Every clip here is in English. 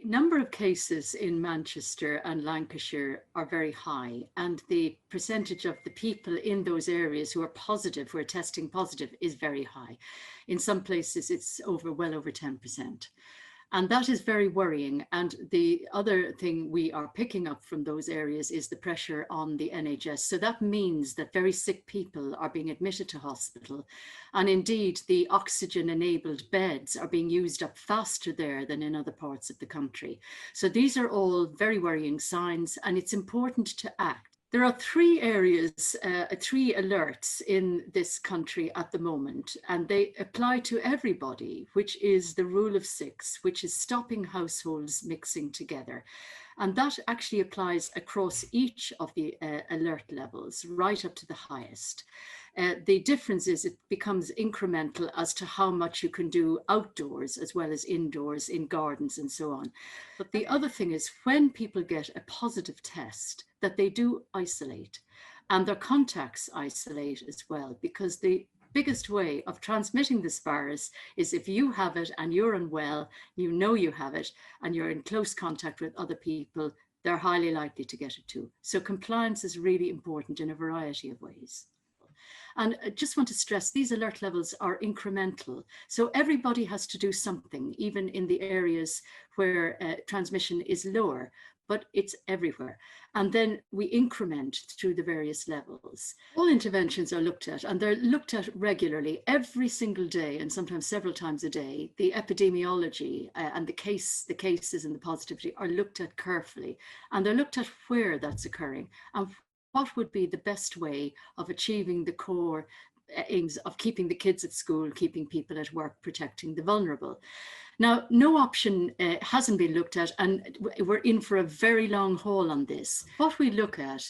number of cases in Manchester and Lancashire are very high, and the percentage of the people in those areas who are positive, who are testing positive, is very high. In some places, it's well over 10%. And that is very worrying. And the other thing we are picking up from those areas is the pressure on the NHS. So that means that very sick people are being admitted to hospital. And indeed, the oxygen-enabled beds are being used up faster there than in other parts of the country. So these are all very worrying signs, and it's important to act. There are three areas, three alerts in this country at the moment, and they apply to everybody, which is the rule of six, which is stopping households mixing together. And that actually applies across each of the alert levels, right up to the highest. The difference is it becomes incremental as to how much you can do outdoors as well as indoors, in gardens and so on. But the other thing is when people get a positive test, that they do isolate and their contacts isolate as well, because the biggest way of transmitting this virus is if you have it and you're unwell, you know you have it, and you're in close contact with other people, they're highly likely to get it too. So compliance is really important in a variety of ways. And I just want to stress, these alert levels are incremental. So everybody has to do something, even in the areas where transmission is lower, but it's everywhere. And then we increment through the various levels. All interventions are looked at, and they're looked at regularly every single day, and sometimes several times a day. The epidemiology and the cases and the positivity are looked at carefully, and they're looked at where that's occurring and what would be the best way of achieving the core aims of keeping the kids at school, keeping people at work, protecting the vulnerable. Now, no option hasn't been looked at, and we're in for a very long haul on this. What we look at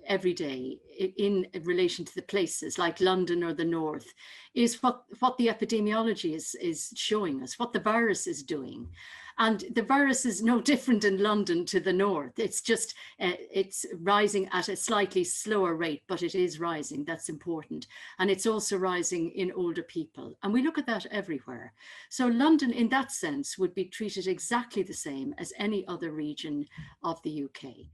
every day in relation to the places like London or the North is what the epidemiology is showing us, what the virus is doing. And the virus is no different in London to the North. It's just, it's rising at a slightly slower rate, but it is rising. That's important. And it's also rising in older people. And we look at that everywhere. So London, in that sense, would be treated exactly the same as any other region of the UK.